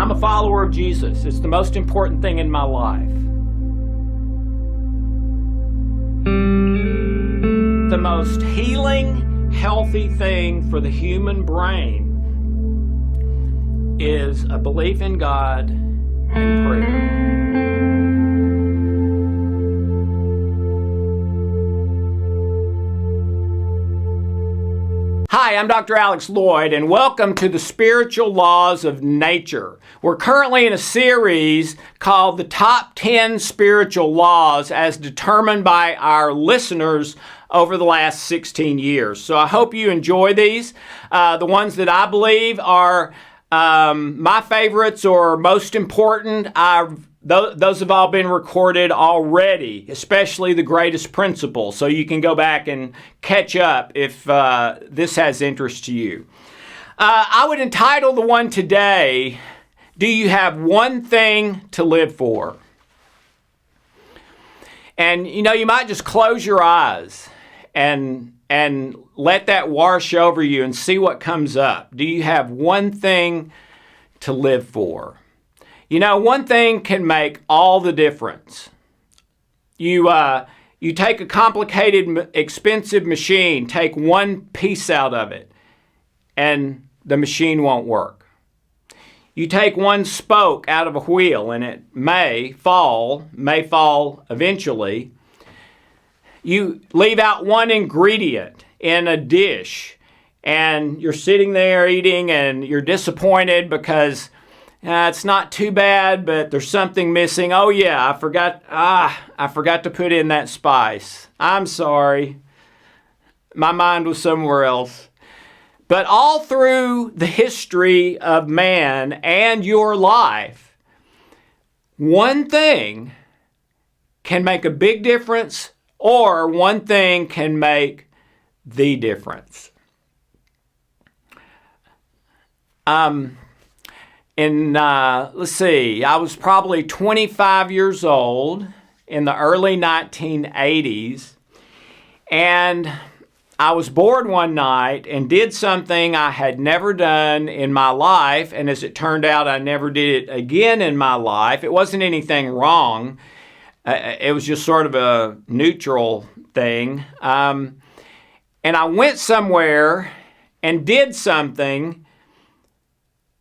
I'm a follower of Jesus. It's the most important thing in my life. The most healing, healthy thing for the human brain is a belief in God and prayer. Hi, I'm Dr. Alex Loyd, and welcome to the Spiritual Laws of Nature. We're currently in a series called The Top 10 Spiritual Laws as determined by our listeners over the last 16 years. So I hope you enjoy these. The ones that I believe are my favorites or most important, those have all been recorded already, especially the greatest principle. So you can go back and catch up if this has interest to you. I would entitle the one today, Do You Have One Thing to Live For? And you might just close your eyes and let that wash over you and see what comes up. Do you have one thing to live for? One thing can make all the difference. You take a complicated, expensive machine, take one piece out of it, and the machine won't work. You take one spoke out of a wheel, and it may fall eventually. You leave out one ingredient in a dish, and you're sitting there eating, and you're disappointed because it's not too bad, but there's something missing. Oh yeah, I forgot to put in that spice. I'm sorry. My mind was somewhere else. But all through the history of man and your life, one thing can make a big difference, or one thing can make the difference. I was probably 25 years old in the early 1980s, and I was bored one night and did something I had never done in my life, and as it turned out, I never did it again in my life. It wasn't anything wrong. It was just sort of a neutral thing. And I went somewhere and did something,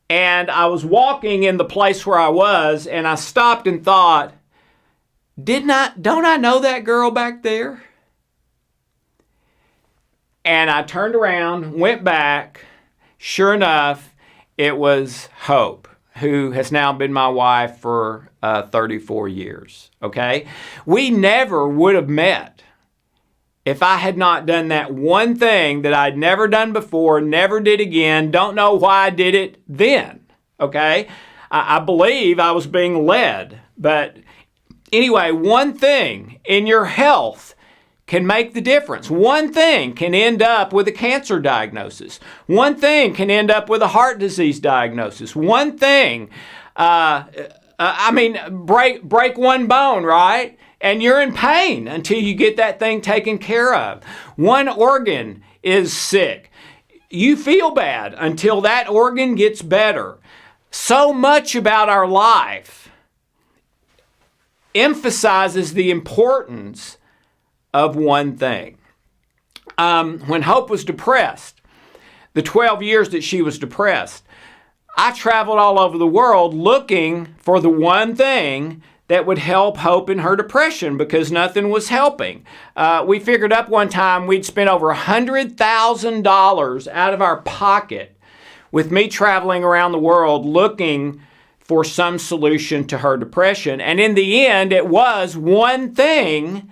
and I was walking in the place where I was, and I stopped and thought, don't I know that girl back there? And I turned around, went back. Sure enough, it was Hope, who has now been my wife for 34 years, okay? We never would have met if I had not done that one thing that I'd never done before, never did again, don't know why I did it then, okay? I believe I was being led. But anyway, one thing in your health can make the difference. One thing can end up with a cancer diagnosis. One thing can end up with a heart disease diagnosis. One thing, break one bone, right? And you're in pain until you get that thing taken care of. One organ is sick. You feel bad until that organ gets better. So much about our life emphasizes the importance of one thing. When Hope was depressed, the 12 years that she was depressed, I traveled all over the world looking for the one thing that would help Hope in her depression because nothing was helping. We figured up one time we'd spent over $100,000 out of our pocket with me traveling around the world looking for some solution to her depression. And in the end, it was one thing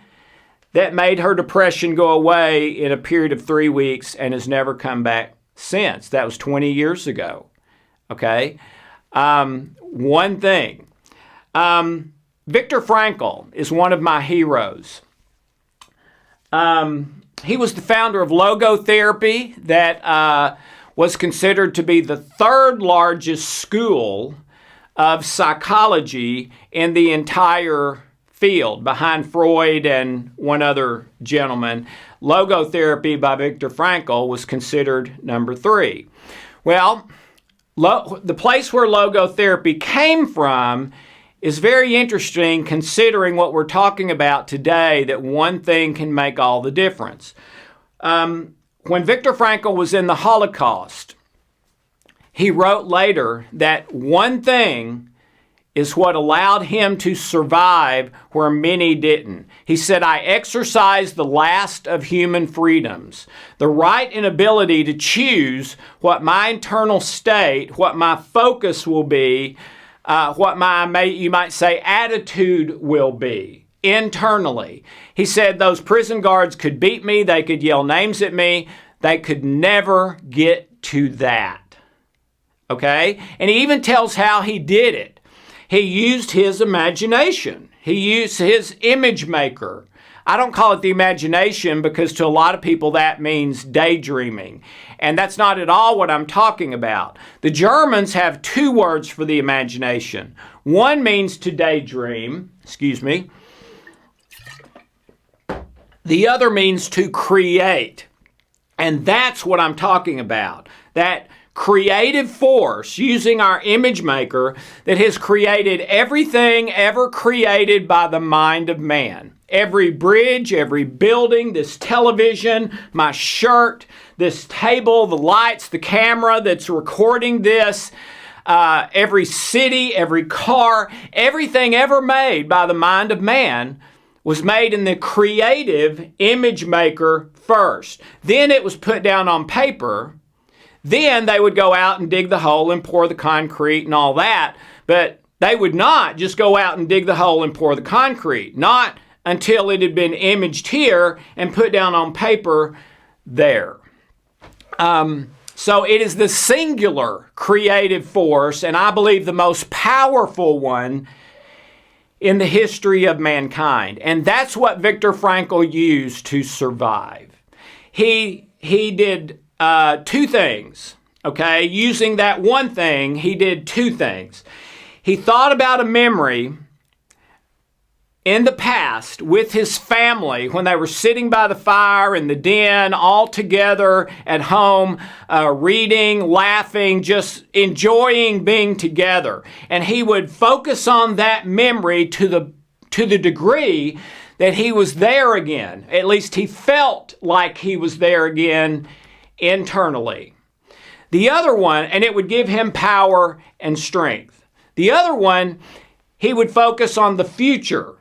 that made her depression go away in a period of 3 weeks and has never come back since. That was 20 years ago. Okay? One thing. Viktor Frankl is one of my heroes. He was the founder of logotherapy that was considered to be the third largest school of psychology in the entire field, behind Freud and one other gentleman. Logotherapy by Viktor Frankl was considered number 3. Well, the place where logotherapy came from is very interesting considering what we're talking about today, that one thing can make all the difference. When Viktor Frankl was in the Holocaust, he wrote later that one thing is what allowed him to survive where many didn't. He said, "I exercised the last of human freedoms, the right and ability to choose what my internal state, what my focus will be, what you might say, attitude will be internally." He said those prison guards could beat me, they could yell names at me, they could never get to that. Okay? And he even tells how he did it. He used his imagination. He used his image maker. I don't call it the imagination because to a lot of people that means daydreaming. And that's not at all what I'm talking about. The Germans have two words for the imagination. One means to daydream, The other means to create. And that's what I'm talking about. That creative force using our image maker that has created everything ever created by the mind of man. Every bridge, every building, this television, my shirt, this table, the lights, the camera that's recording this, every city, every car, everything ever made by the mind of man was made in the creative image maker first. Then it was put down on paper. Then they would go out and dig the hole and pour the concrete and all that. But they would not just go out and dig the hole and pour the concrete. Not until it had been imaged here and put down on paper there. So it is the singular creative force, and I believe the most powerful one in the history of mankind. And that's what Viktor Frankl used to survive. He did two things, okay? Using that one thing, he did two things. He thought about a memory in the past with his family when they were sitting by the fire in the den, all together at home, reading, laughing, just enjoying being together. And he would focus on that memory to the degree that he was there again. At least he felt like he was there again internally. The other one, and it would give him power and strength. The other one, he would focus on the future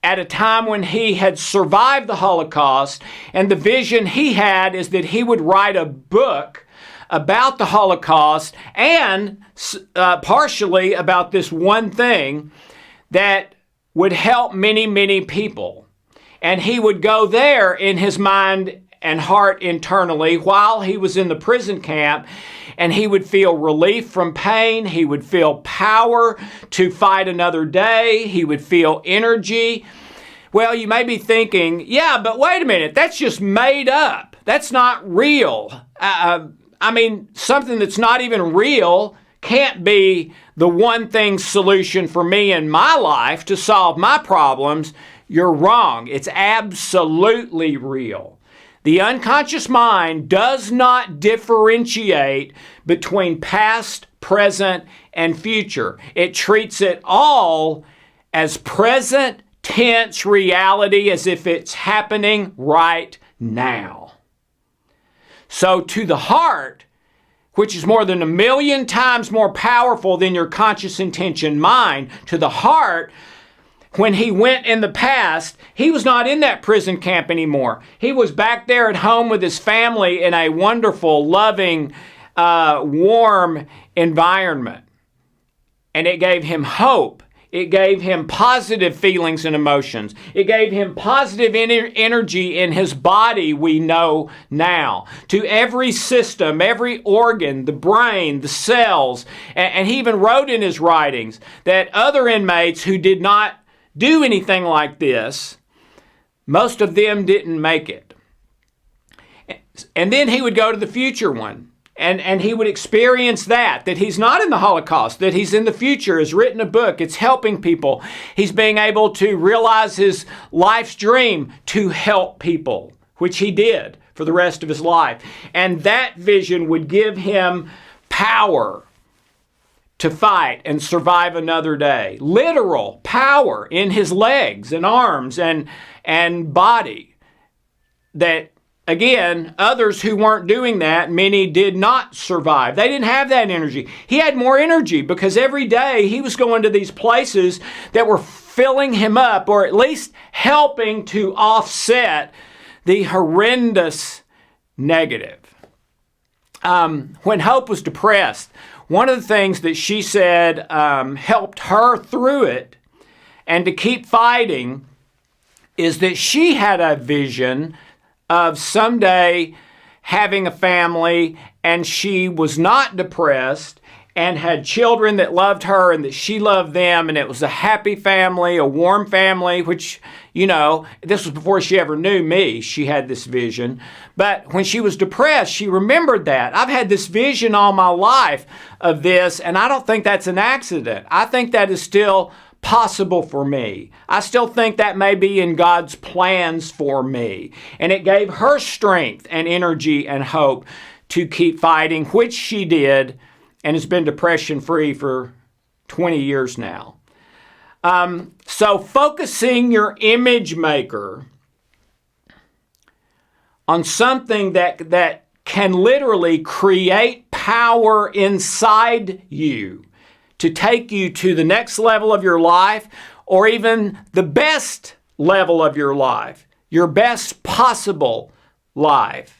at a time when he had survived the Holocaust, and the vision he had is that he would write a book about the Holocaust and partially about this one thing that would help many, many people. And he would go there in his mind and heart internally while he was in the prison camp, and he would feel relief from pain. He would feel power to fight another day. He would feel energy. Well, you may be thinking, yeah, but wait a minute, that's just made up. That's not real. Something that's not even real can't be the one thing solution for me in my life to solve my problems. You're wrong. It's absolutely real. The unconscious mind does not differentiate between past, present, and future. It treats it all as present tense reality, as if it's happening right now. So to the heart, which is more than 1,000,000 times more powerful than your conscious intention mind, to the heart, when he went in the past, he was not in that prison camp anymore. He was back there at home with his family in a wonderful, loving, warm environment. And it gave him hope. It gave him positive feelings and emotions. It gave him positive energy in his body, we know now. To every system, every organ, the brain, the cells. And he even wrote in his writings that other inmates who did not do anything like this, most of them didn't make it. And then he would go to the future one. And he would experience that he's not in the Holocaust, that he's in the future, has written a book, it's helping people. He's being able to realize his life's dream to help people, which he did for the rest of his life. And that vision would give him power to fight and survive another day. Literal power in his legs and arms and body. That, again, others who weren't doing that, many did not survive. They didn't have that energy. He had more energy because every day he was going to these places that were filling him up, or at least helping to offset the horrendous negative. When Hope was depressed, one of the things that she said helped her through it and to keep fighting is that she had a vision of someday having a family, and she was not depressed and had children that loved her and that she loved them, and it was a happy family, a warm family, which, you know, this was before she ever knew me. She had this vision. But when she was depressed, she remembered that. I've had this vision all my life of this, and I don't think that's an accident. I think that is still possible for me. I still think that may be in God's plans for me. And it gave her strength and energy and hope to keep fighting, which she did, and has been depression-free for 20 years now. So focusing your image maker on something that can literally create power inside you to take you to the next level of your life, or even the best level of your life, your best possible life,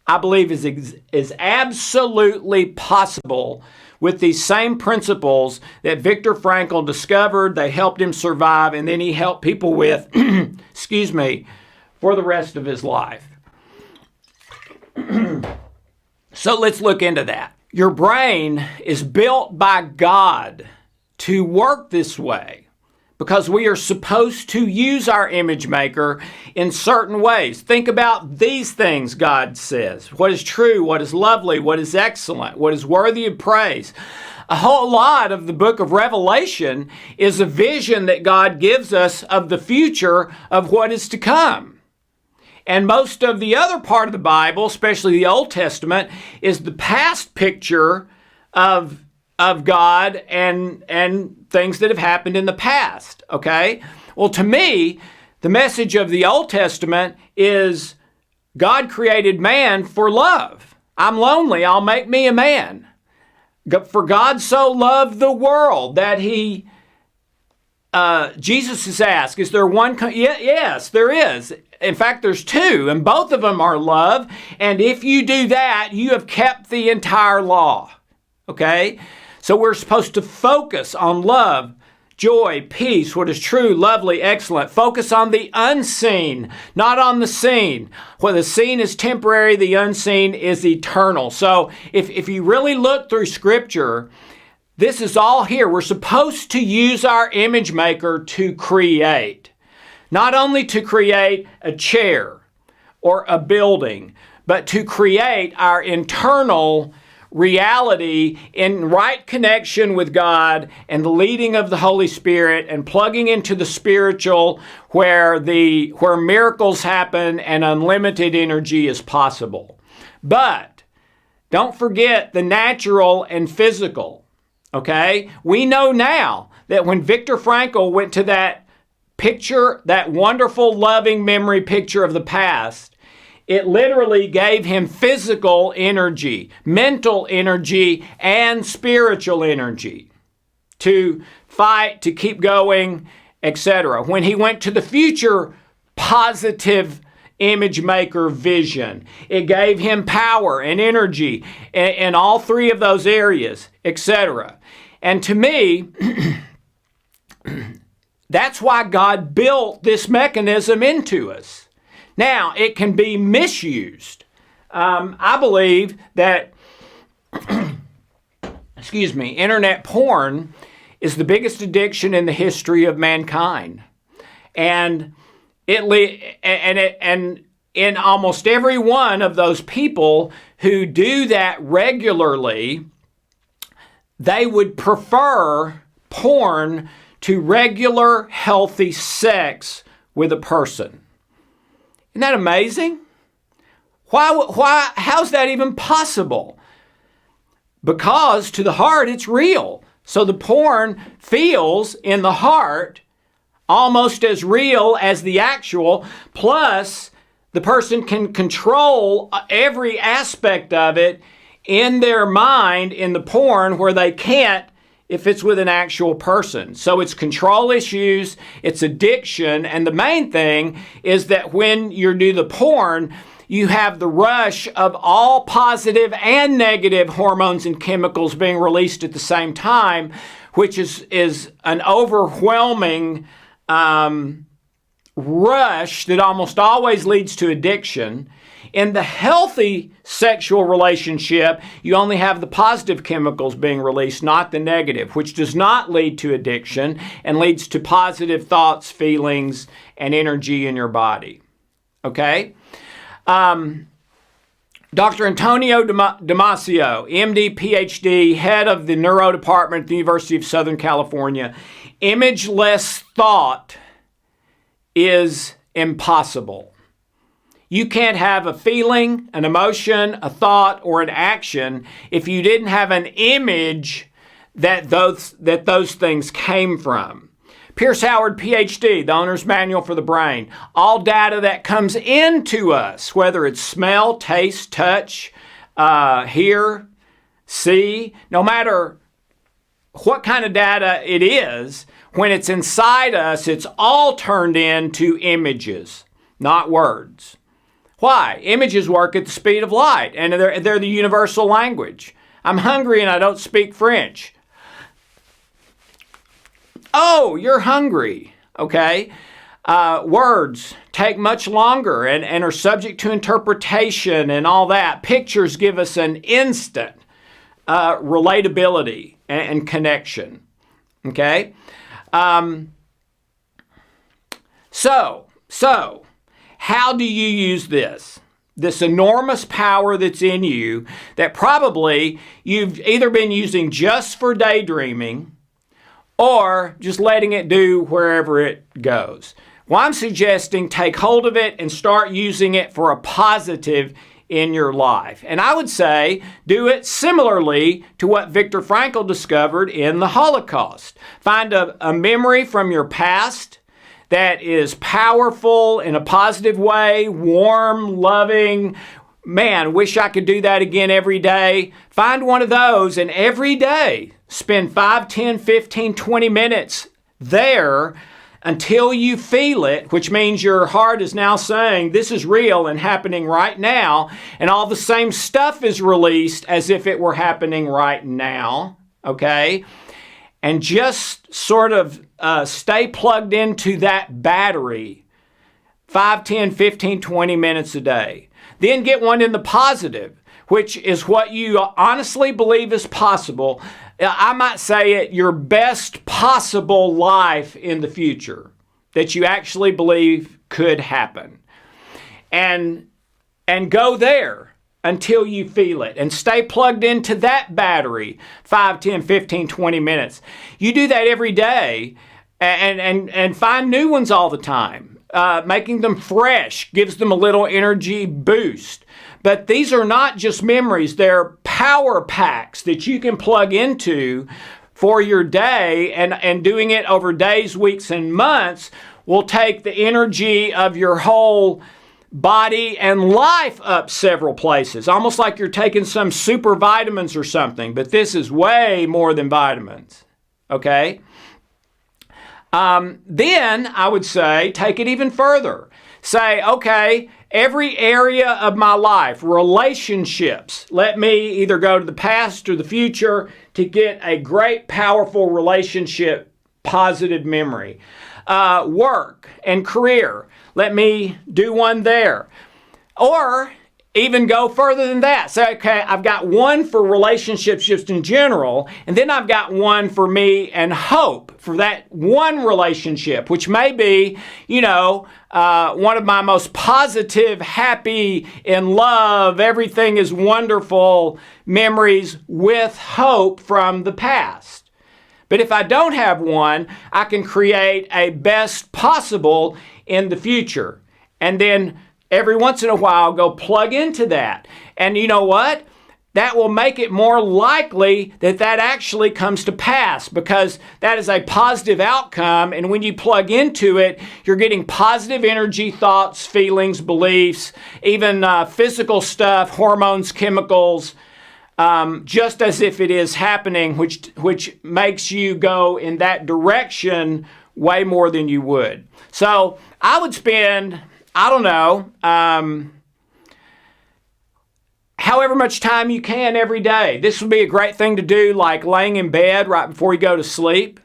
I believe is absolutely possible with these same principles that Viktor Frankl discovered. They helped him survive, and then he helped people with, for the rest of his life. So let's look into that. Your brain is built by God to work this way because we are supposed to use our image maker in certain ways. Think about these things God says. What is true, what is lovely, what is excellent, what is worthy of praise. A whole lot of the book of Revelation is a vision that God gives us of the future of what is to come. And most of the other part of the Bible, especially the Old Testament, is the past picture of God and things that have happened in the past, okay? Well, to me, the message of the Old Testament is God created man for love. I'm lonely, I'll make me a man. For God so loved the world that he... Jesus is asked, is there one? Yes, there is. In fact, there's two, and both of them are love. And if you do that, you have kept the entire law. Okay? So we're supposed to focus on love, joy, peace, what is true, lovely, excellent. Focus on the unseen, not on the seen. When the seen is temporary, the unseen is eternal. So if you really look through Scripture, this is all here. We're supposed to use our image maker to create. Not only to create a chair or a building, but to create our internal reality in right connection with God and the leading of the Holy Spirit and plugging into the spiritual where miracles happen and unlimited energy is possible. But don't forget the natural and physical. Okay? We know now that when Viktor Frankl went to that picture, that wonderful, loving memory picture of the past, it literally gave him physical energy, mental energy, and spiritual energy to fight, to keep going, etc. When he went to the future positive image maker vision, it gave him power and energy in all three of those areas, etc. And to me, that's why God built this mechanism into us. Now, it can be misused. I believe that, internet porn is the biggest addiction in the history of mankind. And in almost every one of those people who do that regularly, they would prefer porn to regular, healthy sex with a person. Isn't that amazing? Why? How's that even possible? because to the heart it's real. So the porn feels in the heart almost as real as the actual, plus the person can control every aspect of it in their mind in the porn where they can't if it's with an actual person. So it's control issues, it's addiction, and the main thing is that when you do the porn, you have the rush of all positive and negative hormones and chemicals being released at the same time, which is an overwhelming rush that almost always leads to addiction. In the healthy sexual relationship, you only have the positive chemicals being released, not the negative, which does not lead to addiction and leads to positive thoughts, feelings, and energy in your body. Okay? Dr. Antonio Damasio, MD, PhD, head of the neuro department at the University of Southern California. Imageless thought is impossible. You can't have a feeling, an emotion, a thought, or an action if you didn't have an image that those things came from. Pierce Howard, PhD, the owner's manual for the brain. All data that comes into us, whether it's smell, taste, touch, hear, see, no matter what kind of data it is, when it's inside us, it's all turned into images, not words. Why? Images work at the speed of light, and they're the universal language. I'm hungry and I don't speak French. Oh, you're hungry, okay? Words take much longer and are subject to interpretation and all that. Pictures give us an instant relatability and connection, okay? So, how do you use this enormous power that's in you that probably you've either been using just for daydreaming or just letting it do wherever it goes? Well, I'm suggesting take hold of it and start using it for a positive in your life. And I would say do it similarly to what Viktor Frankl discovered in the Holocaust. Find a memory from your past that is powerful in a positive way, warm, loving. Man, wish I could do that again every day. Find one of those and every day spend 5, 10, 15, 20 minutes there until you feel it, which means your heart is now saying this is real and happening right now, and all the same stuff is released as if it were happening right now, okay? And just sort of stay plugged into that battery 5, 10, 15, 20 minutes a day. Then get one in the positive, which is what you honestly believe is possible. I might say it, your best possible life in the future that you actually believe could happen. And go there until you feel it and stay plugged into that battery 5, 10, 15, 20 minutes. You do that every day and find new ones all the time. Making them fresh gives them a little energy boost. But these are not just memories, they're power packs that you can plug into for your day, and doing it over days, weeks, and months will take the energy of your whole body and life up several places, almost like you're taking some super vitamins or something, but this is way more than vitamins, okay? Then I would say take it even further. Say, okay, every area of my life, relationships, let me either go to the past or the future to get a great, powerful relationship, positive memory. Work and career, let me do one there. Or even go further than that. Say, okay, I've got one for relationships just in general, and then I've got one for me and hope for that one relationship, which may be, one of my most positive, happy, in love, everything is wonderful memories with hope from the past. But if I don't have one, I can create a best possible in the future. And then every once in a while, go plug into that. And you know what? that will make it more likely that that actually comes to pass, because that is a positive outcome. And when you plug into it, you're getting positive energy, thoughts, feelings, beliefs, even physical stuff, hormones, chemicals, just as if it is happening, which makes you go in that direction way more than you would. So I would spend, I don't know, however much time you can every day. This would be a great thing to do, like laying in bed right before you go to sleep,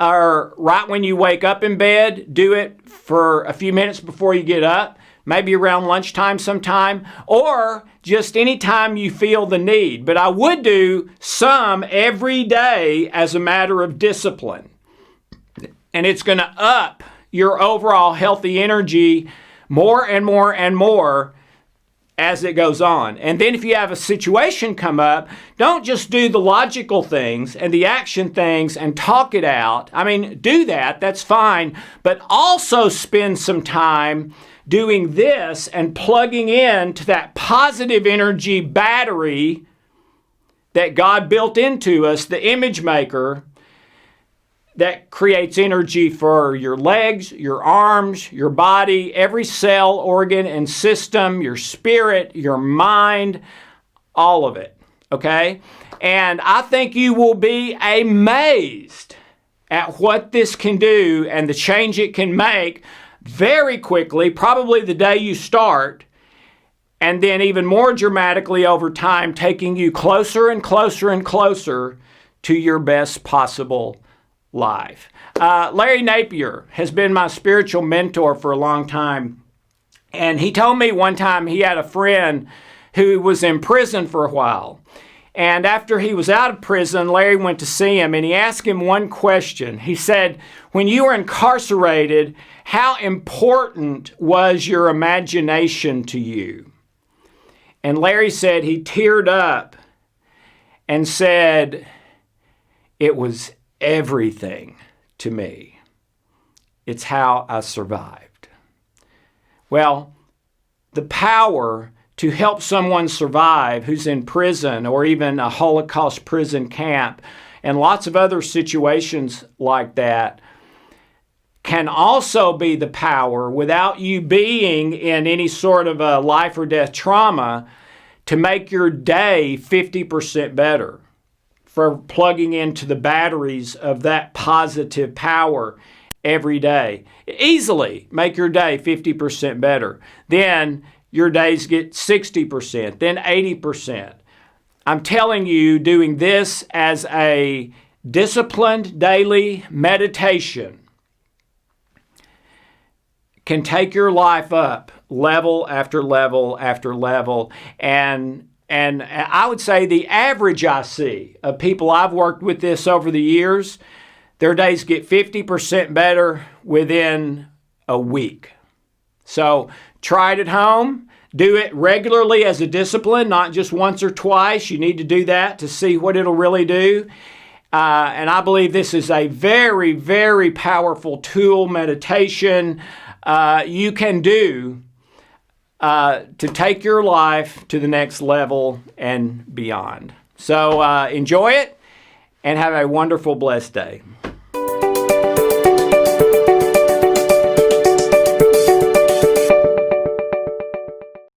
or right when you wake up in bed. Do it for a few minutes before you get up, maybe around lunchtime sometime, or just anytime you feel the need. But I would do some every day as a matter of discipline. And it's going to up your overall healthy energy more and more and more as it goes on. And then if you have a situation come up, don't just do the logical things and the action things and talk it out. I mean, do that, that's fine, but also spend some time doing this and plugging into that positive energy battery that God built into us, the image maker, that creates energy for your legs, your arms, your body, every cell, organ, and system, your spirit, your mind, all of it, okay? And I think you will be amazed at what this can do and the change it can make very quickly, probably the day you start, and then even more dramatically over time, taking you closer and closer and closer to your best possible life. Larry Napier has been my spiritual mentor for a long time. And he told me one time he had a friend who was in prison for a while. And after he was out of prison, Larry went to see him and he asked him one question. He said, when you were incarcerated, how important was your imagination to you? And Larry said he teared up and said, it was everything to me. It's how I survived. Well, the power to help someone survive who's in prison or even a Holocaust prison camp and lots of other situations like that can also be the power, without you being in any sort of a life or death trauma, to make your day 50% better. For plugging into the batteries of that positive power every day. Easily make your day 50% better. Then your days get 60%, then 80%. I'm telling you, doing this as a disciplined daily meditation can take your life up level after level after level. And I would say the average I see of people I've worked with this over the years, their days get 50% better within a week. So try it at home. Do it regularly as a discipline, not just once or twice. You need to do that to see what it'll really do. And I believe this is a very, very powerful tool, meditation, you can do to take your life to the next level and beyond. So enjoy it and have a wonderful, blessed day.